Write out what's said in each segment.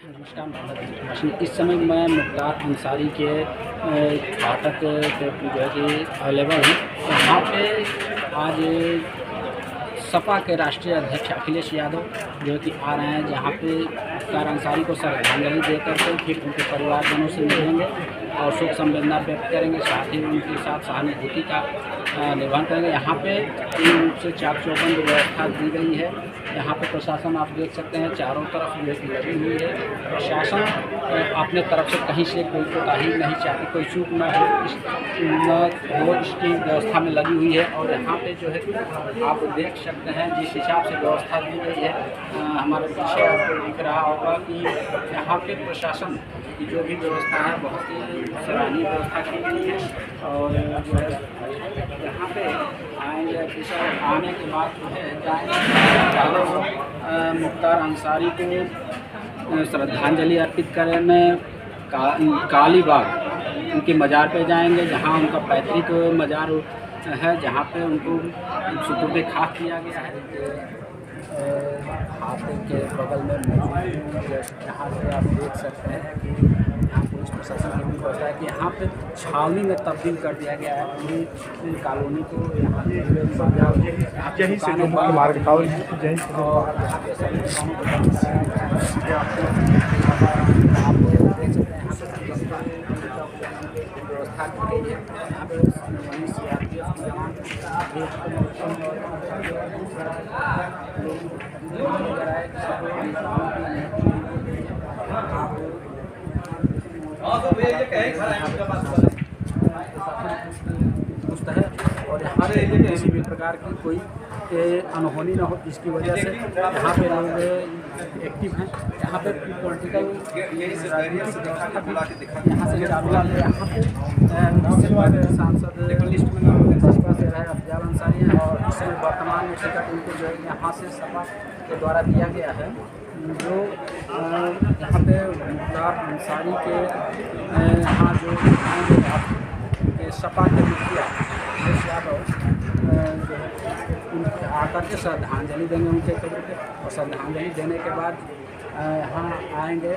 इस समय मैं मुख्तार अंसारी के फाटक पे जो है कि अवेलेबल हूँ। यहाँ पे आज सपा के राष्ट्रीय अध्यक्ष अखिलेश यादव जो है कि आ रहे हैं, जहाँ पे मुख्तार अंसारी को श्रद्धांजलि देकर के फिर उनके परिवारजनों से मिलेंगे और शोक संवेदना व्यक्त करेंगे, साथ ही उनके साथ सहानुभूति का निर्वहन करेंगे। यहाँ पे पूर्ण रूप से चाक चौबंद व्यवस्था दी गई है। यहाँ पे प्रशासन आप देख सकते हैं चारों तरफ जो है लगी हुई है। प्रशासन अपने तरफ से कहीं से कोई कोताही नहीं चाहती, कोई चूक न हो इसकी व्यवस्था में लगी हुई है। और यहाँ पे जो है आप देख सकते हैं जिस हिसाब से व्यवस्था दी गई है, हमारे पीछे आपको दिख रहा होगा कि यहाँ पे प्रशासन की जो भी व्यवस्था है बहुत ही सराहनीय व्यवस्था की गई है। और जो है यहाँ पे आएंगे आने के बाद जो है जाएंगे मुख्तार अंसारी को श्रद्धांजलि अर्पित करने कालीबाग उनके मज़ार पे जाएंगे, जहाँ उनका पैतृक मज़ार है, जहाँ पे उनको सुपुर्द खाक किया गया है। हाथ के बगल में मौजूद यहाँ से आप देख सकते हैं कि यहाँ पुलिस प्रशासन की भी व्यवस्था है कि यहाँ पे छावनी में तब्दील कर दिया गया है पूरी कॉलोनी को। यहाँ व्यवस्था की गई है। यहाँ पे CRPF के जवान है और यहाँ पे किसी भी प्रकार की कोई अनहोनी न हो, जिसकी वजह से यहाँ पे लोग एक्टिव हैं। यहाँ पे पॉलिटिकल यहाँ से चालू है। यहाँ पे सांसद बसपा से रहे अफजाल अंसारी हैं और इस समय वर्तमान में टिकट उनको जो है यहाँ से सपा के द्वारा दिया गया है। जो यहाँ पे मुख्तार अंसारी के यहाँ जो सपा के मुखिया अखिलेश यादव उनके आकर के श्रद्धांजलि देंगे उनके कब्र पे, और श्रद्धांजलि देने के बाद यहाँ आएंगे,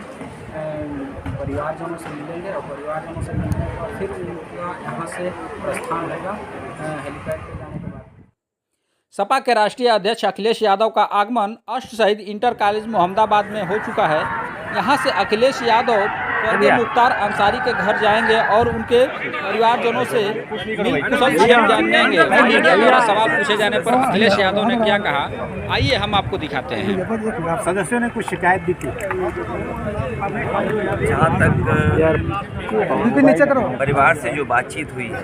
परिवारजनों से मिलेंगे और परिवारजनों से मिलने के बाद फिर उनका यहाँ से प्रस्थान होगा हेलीपैड पे जाने के बाद। सपा के राष्ट्रीय अध्यक्ष अखिलेश यादव का आगमन अष्ट शहीद इंटर कॉलेज मोहम्मदाबाद में हो चुका है। यहाँ से अखिलेश यादव स्वर्गीय मुख्तार अंसारी के घर जाएंगे और उनके परिवारजनों से कुशल क्षेम जानेंगे। मीडिया द्वारा सवाल पूछे जाने पर अखिलेश यादव ने क्या कहा, आइए हम आपको दिखाते हैं। सदस्यों ने कुछ शिकायत दी थी। जहाँ तक परिवार से जो बातचीत हुई है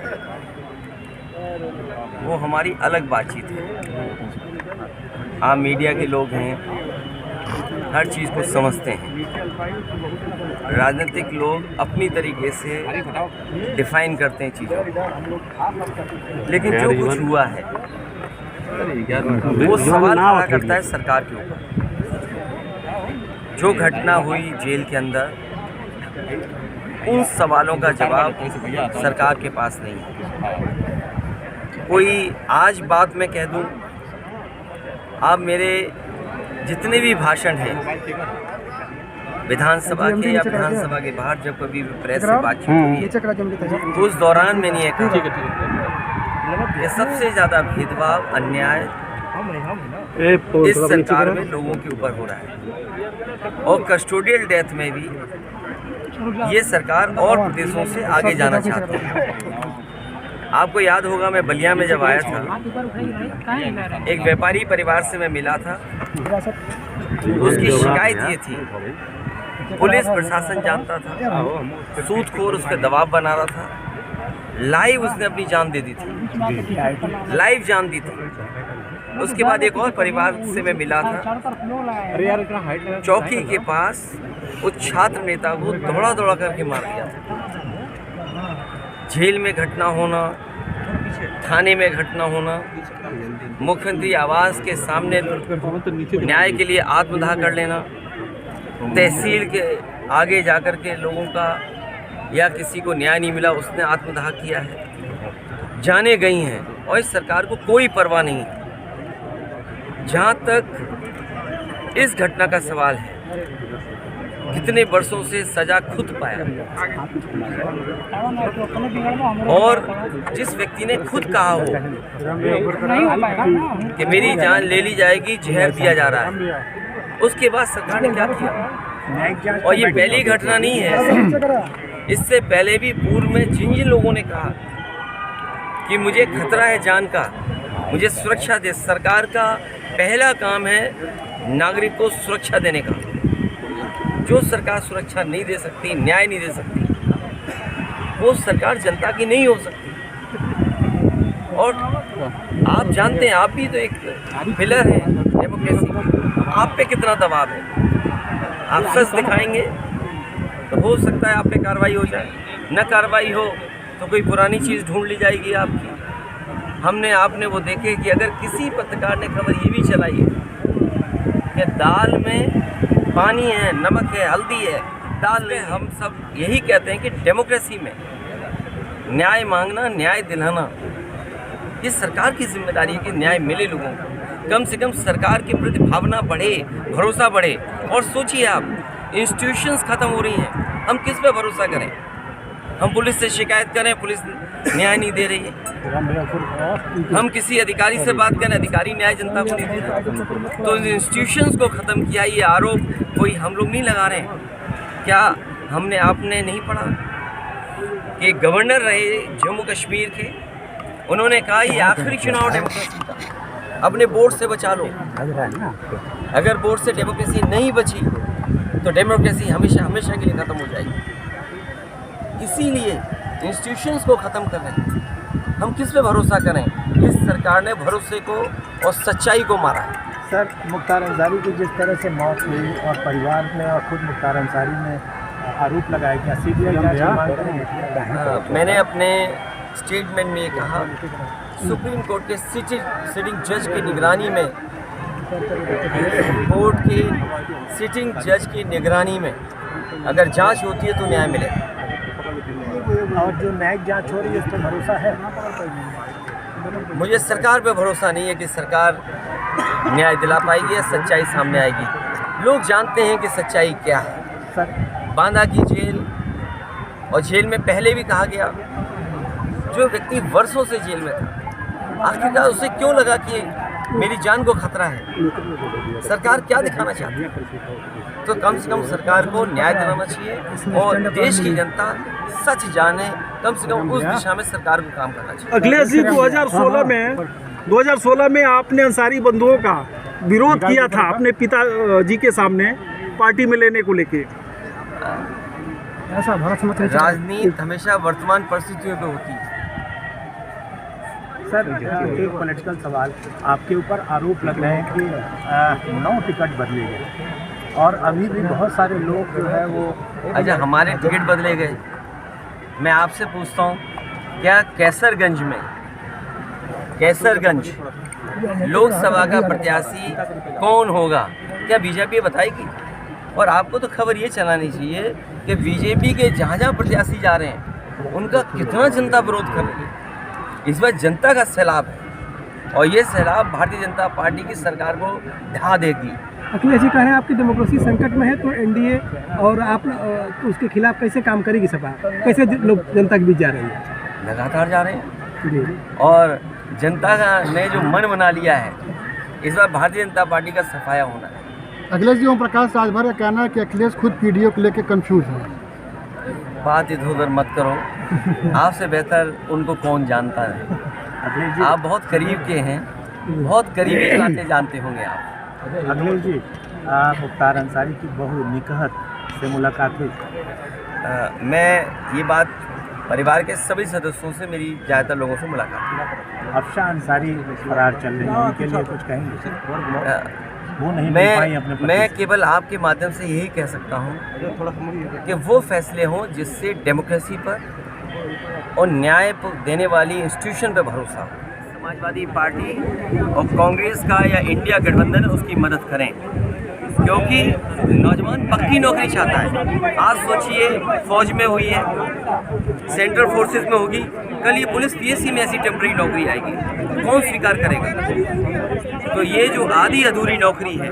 वो हमारी अलग बातचीत है। आप मीडिया के लोग हैं, हर चीज़ को समझते हैं। राजनीतिक लोग अपनी तरीके से डिफाइन करते हैं चीज़ों को, लेकिन जो कुछ हुआ है वो सवाल खड़ा करता है सरकार के ऊपर। जो घटना हुई जेल के अंदर, उन सवालों का जवाब सरकार के पास नहीं है। कोई आज बात मैं कह दूं, आप मेरे जितने भी भाषण हैं विधानसभा के या विधानसभा के बाहर जब कभी प्रेस से बातचीत हुई तो उस दौरान मैंने ये कहा कि सबसे ज़्यादा भेदभाव अन्याय इस सरकार में लोगों के ऊपर हो रहा है, और कस्टोडियल डेथ में भी ये सरकार और प्रदेशों से आगे जाना चाहती है। आपको याद होगा मैं बलिया में जब आया था, एक व्यापारी परिवार से मैं मिला था। उसकी शिकायत ये थी, पुलिस प्रशासन जानता था, सूदखोर उस पर दबाव बना रहा था, लाइव उसने अपनी जान दे दी थी, लाइव जान दी थी। उसके बाद एक और परिवार से मैं मिला था, चौकी के पास उस छात्र नेता को दौड़ा दौड़ा करके मार दिया था। जेल में घटना होना, थाने में घटना होना, मुख्यमंत्री आवास के सामने न्याय के लिए आत्मदाह कर लेना, तहसील के आगे जाकर के लोगों का या किसी को न्याय नहीं मिला उसने आत्मदाह किया है, जाने गई हैं और इस सरकार को कोई परवाह नहीं है। जहाँ तक इस घटना का सवाल है, कितने वर्षों से सजा खुद पाया, और जिस व्यक्ति ने खुद कहा हो कि मेरी जान ले ली जाएगी, जहर दिया जा रहा है, उसके बाद सरकार ने क्या किया। और ये पहली घटना नहीं है, इससे पहले भी पूर्व में जिन जिन लोगों ने कहा कि मुझे खतरा है जान का, मुझे सुरक्षा दे, सरकार का पहला काम है नागरिक को सुरक्षा देने का। जो सरकार सुरक्षा नहीं दे सकती, न्याय नहीं दे सकती, वो सरकार जनता की नहीं हो सकती। और आप जानते हैं, आप भी तो एक पिलर हैं डेमोक्रेसी, आप पे कितना दबाव है। आप सच दिखाएंगे तो हो सकता है आप पे कार्रवाई हो जाए, न कार्रवाई हो तो कोई पुरानी चीज़ ढूंढ ली जाएगी आपकी। आपने वो देखे कि अगर किसी पत्रकार ने खबर ये भी चलाई है कि दाल में पानी है, नमक है, हल्दी है, दाल में, हम सब यही कहते हैं कि डेमोक्रेसी में न्याय मांगना, न्याय दिलाना, ये सरकार की जिम्मेदारी है कि न्याय मिले लोगों को। कम से कम सरकार के प्रति भावना बढ़े, भरोसा बढ़े। और सोचिए आप, इंस्टीट्यूशंस ख़त्म हो रही हैं, हम किस पे भरोसा करें। हम पुलिस से शिकायत करें, पुलिस न्याय नहीं दे रही है। हम किसी अधिकारी से बात करें, अधिकारी न्याय जनता को नहीं दे रहा। तो इंस्टीट्यूशंस को ख़त्म किया, ये आरोप कोई हम लोग नहीं लगा रहे हैं। क्या आपने नहीं पढ़ा कि गवर्नर रहे जम्मू कश्मीर के, उन्होंने कहा ये आखिरी चुनाव डेमोक्रेसी का, अपने बोर्ड से बचा लो। अगर बोर्ड से डेमोक्रेसी नहीं बची तो डेमोक्रेसी हमेशा हमेशा के लिए ख़त्म हो जाएगी। इसीलिए इंस्टीट्यूशंस को ख़त्म कर रहे हैं। हम किस पे भरोसा करें। इस सरकार ने भरोसे को और सच्चाई को मारा है। सर, मुख्तार अंसारी की जिस तरह से मौत हुई और परिवार ने और खुद मुख्तार अंसारी ने आरोप लगाया, क्या सीबीआई जांच की मांग करेंगे? मैंने अपने स्टेटमेंट में ये कहा, सुप्रीम कोर्ट के सिटिंग जज की निगरानी में, कोर्ट के सिटिंग जज की निगरानी में अगर जांच होती है तो न्याय मिलेगा। और जो न्यायिक जांच हो रही है उस पर भरोसा है? मुझे सरकार पे भरोसा नहीं है कि सरकार न्याय दिला पाएगी या सच्चाई सामने आएगी। लोग जानते हैं कि सच्चाई क्या है। सर, बांदा की जेल, और जेल में पहले भी कहा गया, जो व्यक्ति वर्षों से जेल में था, आखिरकार उसे क्यों लगा कि मेरी जान को खतरा है। सरकार क्या दिखाना चाहती है। तो कम से कम सरकार को न्याय दिलाना चाहिए और देश की जनता सच जाने, कम से कम उस दिशा में सरकार को काम करना चाहिए। अखिलेश जी, 2016 में आपने अंसारी बंधुओं का विरोध किया था अपने पिता जी के सामने पार्टी में लेने को लेके। राजनीति हमेशा वर्तमान परिस्थितियों पे होती है। सर, एक पॉलिटिकल सवाल, आपके ऊपर आरोप लग रहे हैं कि 9 टिकट बदले गए और अभी भी बहुत सारे लोग जो है वो। अच्छा, हमारे टिकट बदले गए। मैं आपसे पूछता हूँ, क्या कैसरगंज लोकसभा का प्रत्याशी कौन होगा, क्या बीजेपी बताएगी? और आपको तो खबर ये चलानी चाहिए कि बीजेपी के जहाँ जहाँ प्रत्याशी जा रहे हैं उनका कितना जनता विरोध कर रही है। इस बार जनता का सैलाब है और ये सैलाब भारतीय जनता पार्टी की सरकार को ढा देगी। अखिलेश जी कह रहे हैं आपकी डेमोक्रेसी संकट में है, तो एनडीए और आप उसके खिलाफ कैसे काम करेगी सपा? कैसे लोग जनता के बीच जा रही है? लगातार जा रहे हैं और जनता ने जो मन बना लिया है, इस बार भारतीय जनता पार्टी का सफाया होना है। अखिलेश जी, ओम प्रकाश राजभर का कहना है कि अखिलेश खुद पीडीओ को लेकर कंफ्यूज है। बात इधर उधर मत करो, आपसे बेहतर उनको कौन जानता है। आप बहुत करीब के हैं, बहुत करीबी बातें जानते होंगे आप। अखिलेश जी, मुख्तार अंसारी की बहू निकहत से मुलाकात हुई? मैं ये बात परिवार के सभी सदस्यों से, मेरी ज़्यादातर लोगों से मुलाकात हुई। अफशान अंसारी फरार चल रही है, उनके लिए कुछ कहेंगे? वो नहीं मैं केवल आपके माध्यम से यही कह सकता हूँ कि वो फैसले हों जिससे डेमोक्रेसी पर और न्याय देने वाली इंस्टीट्यूशन पर भरोसा हो। समाजवादी पार्टी और कांग्रेस का या इंडिया गठबंधन उसकी मदद करें, क्योंकि नौजवान पक्की नौकरी चाहता है। आज सोचिए, फौज में हुई है, सेंट्रल फोर्सेस में होगी, कल ये पुलिस पीएससी में ऐसी टेम्परेरी नौकरी आएगी, कौन स्वीकार करेगा? तो ये जो आधी अधूरी नौकरी है,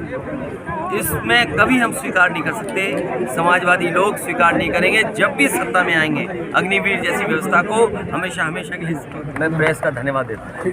इसमें कभी हम स्वीकार नहीं कर सकते, समाजवादी लोग स्वीकार नहीं करेंगे। जब भी सत्ता में आएंगे, अग्निवीर जैसी व्यवस्था को हमेशा हमेशा के लिए मैं प्रेस का धन्यवाद देता हूँ।